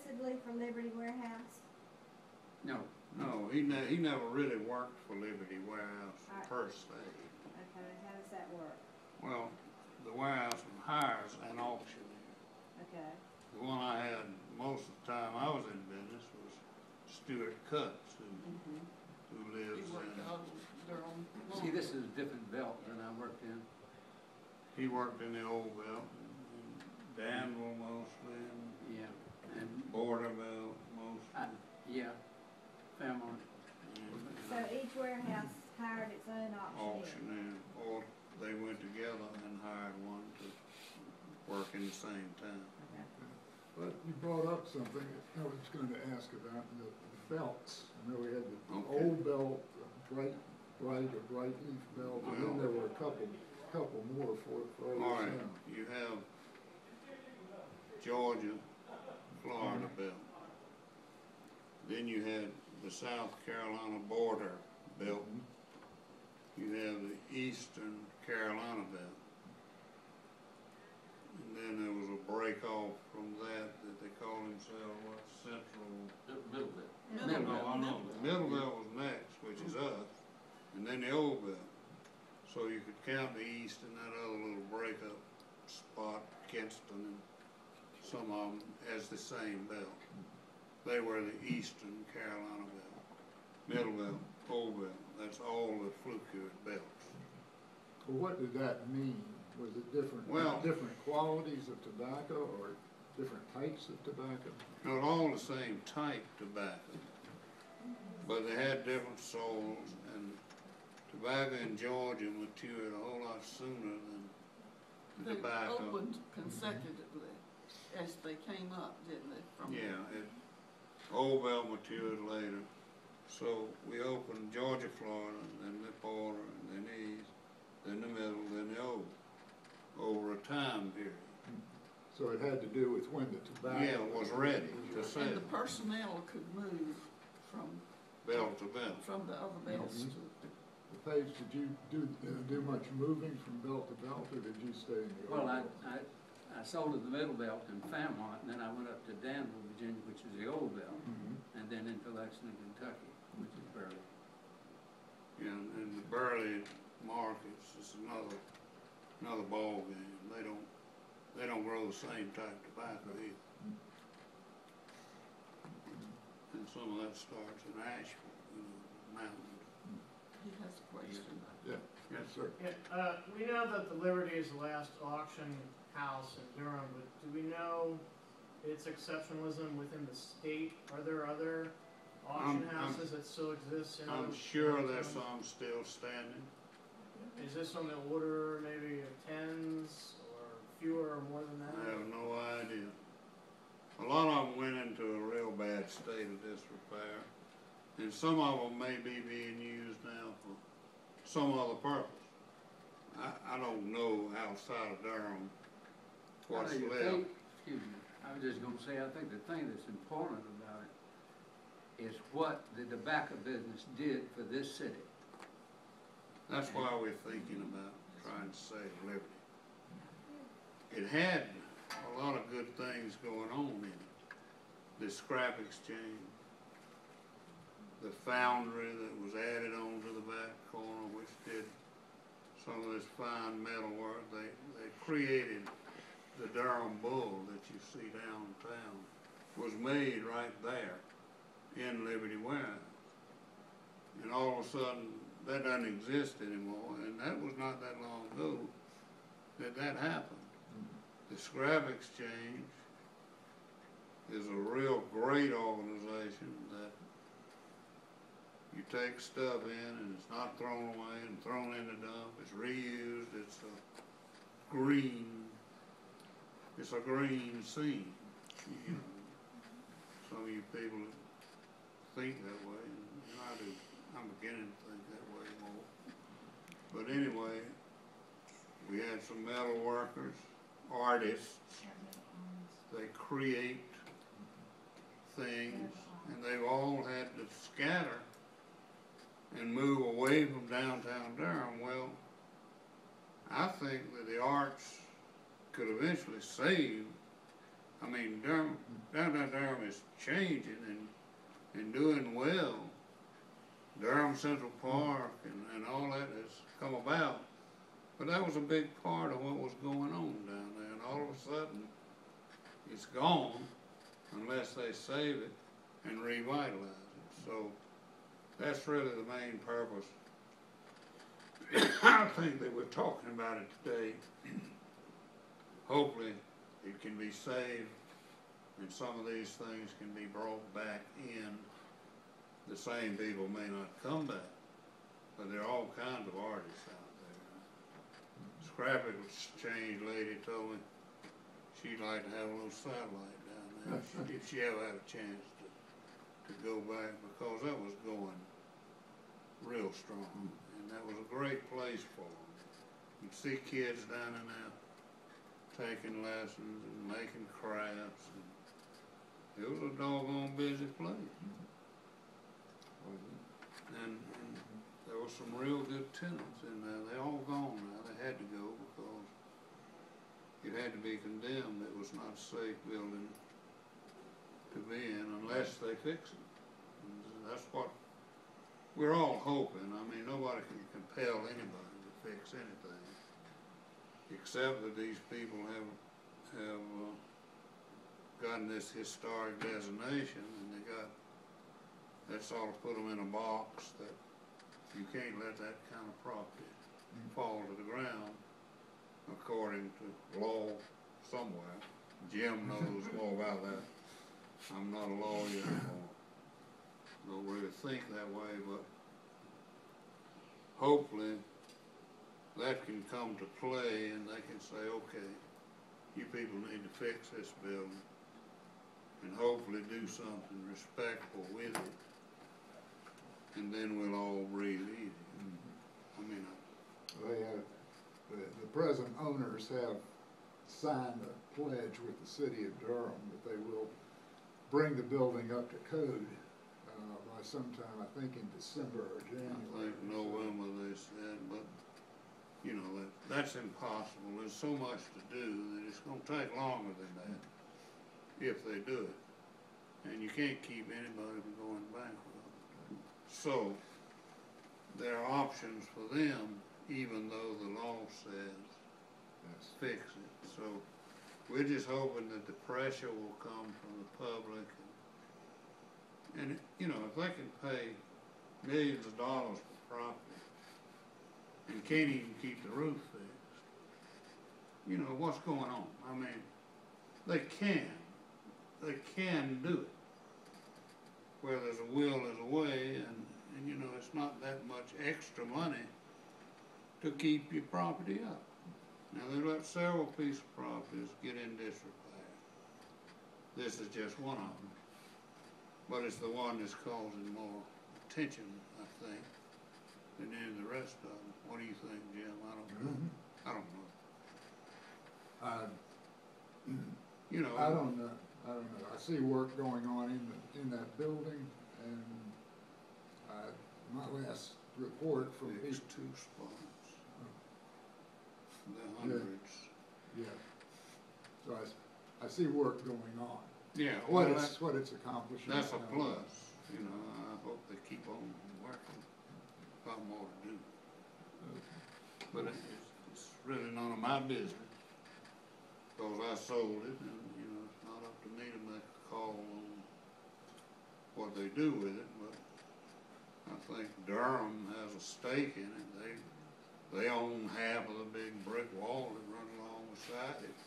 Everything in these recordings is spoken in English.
supposedly for Liberty Warehouse? No. No, he never really worked for Liberty Warehouse per se. Okay, how does that work? Well, the warehouse hires an auctioneer. Okay. The one I had most of the time I was in business was Stuart Cutts, who lives He worked out of Durham. See, this is a different belt than I worked in. he worked in the old belt, in Danville mostly, and Yeah. And Borderville mostly. yeah, Fairmont. So each warehouse hired its own auctioneer? Auctioneer, or they went together and hired one to work in the same time. Okay. But you brought up something I was going to ask about, the belts. I know we had the old belt, bright or bright leaf belt, and then there were a couple more for All right, you have Georgia, Florida belt. Then you had the South Carolina border belt. You have the Eastern Carolina belt. And then there was a break off from that they call themselves what, Central. Middle bit. Middle No, I belt. know. The middle belt was next, which is us, and then the old belt. So you could count the east and that other little breakup spot, Kinston, and some of them as the same belt. They were the Eastern Carolina belt. Middle belt, old belt, that's all the fluke belts. Well, what did that mean? Was it different qualities of tobacco or different types of tobacco? Not all the same type tobacco, but they had different souls, and tobacco in Georgia matured a whole lot sooner than They tobacco. opened consecutively as they came up, didn't they? From Yeah, Old Belt matured later. So we opened Georgia, Florida, then the border, and then the east, then the middle, then the old, over a time period. So it had to do with when the tobacco... Yeah, it was ready to And sell, the personnel could move from belt to belt. the other belts to. Paige, did you do much moving from belt to belt, or did you stay in the old Well, belt? I sold at the middle belt in Fairmont, and then I went up to Danville, Virginia, which is the old belt, and then into Lexington, Kentucky, which is Burley. Yeah, and the Burley markets is another ball game. They don't grow the same type of tobacco either. And some of that starts in Asheville, mountains. He has a question. Yeah, yes, sir. Yeah, we know that the Liberty is the last auction house in Durham, but do we know its exceptionalism within the state? Are there other auction houses that still exist? I'm sure there's some still standing. Is this on the order maybe of tens or fewer or more than that? I have no idea. A lot of them went into a real bad state of disrepair, and some of them may be being used now for some other purpose. I don't know outside of Durham what's left. Excuse me, I was just going to say, I think the thing that's important about it is what the tobacco business did for this city. That's why we're thinking about trying to save Liberty. It had a lot of good things going on in it. The scrap exchange, the foundry that was added on to the back corner, which did some of this fine metal work. They created the Durham bull that you see downtown, was made right there in Liberty Warehouse. And all of a sudden, that doesn't exist anymore, and that was not that long ago that happened. The Scrap Exchange is a real great organization that you take stuff in and it's not thrown away and thrown in the dump. It's reused. It's a green scene. You know, some of you people think that way, and I do. I'm beginning to think that way more. But anyway, we had some metal workers, artists. They create things, and they've all had to scatter and move away from downtown Durham. Well, I think that the arts could eventually save. I mean, downtown Durham is changing and doing well. Durham Central Park and all that has come about, but that was a big part of what was going on down there, and all of a sudden, it's gone unless they save it and revitalize it. So that's really the main purpose. I think that we're talking about it today. Hopefully it can be saved and some of these things can be brought back in. The same people may not come back, but there are all kinds of artists out there. Scrappy Exchange lady told me she'd like to have a little satellite down there if she ever had a chance to go back, because that was going real strong, and that was a great place for them. You'd see kids down in there taking lessons and making crafts, and it was a doggone busy place. And there were some real good tenants in there. They're all gone now. They had to go because it had to be condemned. It was not a safe building to be in unless they fix it. And that's what we're all hoping. I mean, nobody can compel anybody to fix anything, except that these people have gotten this historic designation, and that sort of put them in a box that you can't let that kind of property fall to the ground according to law somewhere. Jim knows more about that. I'm not a lawyer or don't really think that way, but hopefully that can come to play and they can say, okay, you people need to fix this building and hopefully do something respectful with it, and then we'll all breathe easy. I mean, The present owners have signed a pledge with the city of Durham that they will bring the building up to code by sometime, I think in December or January. I think November they said, but you know, that's impossible. There's so much to do that it's going to take longer than that if they do it. And you can't keep anybody from going bankrupt. So there are options for them, even though the law says fix it. So we're just hoping that the pressure will come from the public. And you know, if they can pay millions of dollars for property and can't even keep the roof fixed, you know, what's going on? I mean, they can do it. Where there's a will, there's a way, and you know, it's not that much extra money to keep your property up. Now, they let several pieces of properties get in disrepair. This is just one of them. But it's the one that's causing more attention, I think, than any of the rest of them. What do you think, Jim? I don't know. You know. I don't know. I see work going on in that building, and my last report from It's 2 spots. The hundreds. Yeah. So I see work going on. Yeah. What Well, it's accomplishing. that's a plus. You know, I hope they keep on working. Got more to do. But it's really none of my business, because I sold it, and you know, it's not up to me to make a call on what they do with it. But I think Durham has a stake in it. They own half of the big brick wall that runs along beside it.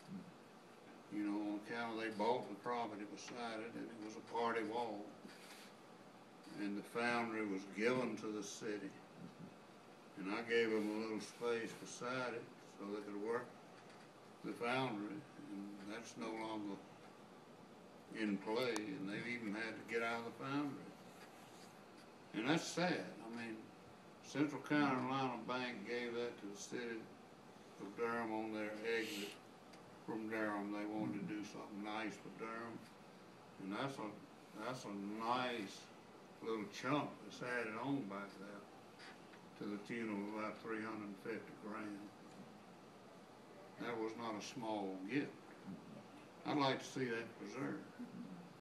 You know, on account of they bought the property beside it, and it was a party wall. And the foundry was given to the city. And I gave them a little space beside it so they could work the foundry, and that's no longer in play, and they've even had to get out of the foundry. And that's sad. I mean, Central Carolina Bank gave that to the city of Durham on their exit from Durham. They wanted to do something nice for Durham, and that's a nice little chunk that's added on back there to the tune of about $350 grand. That was not a small gift. I'd like to see that preserved.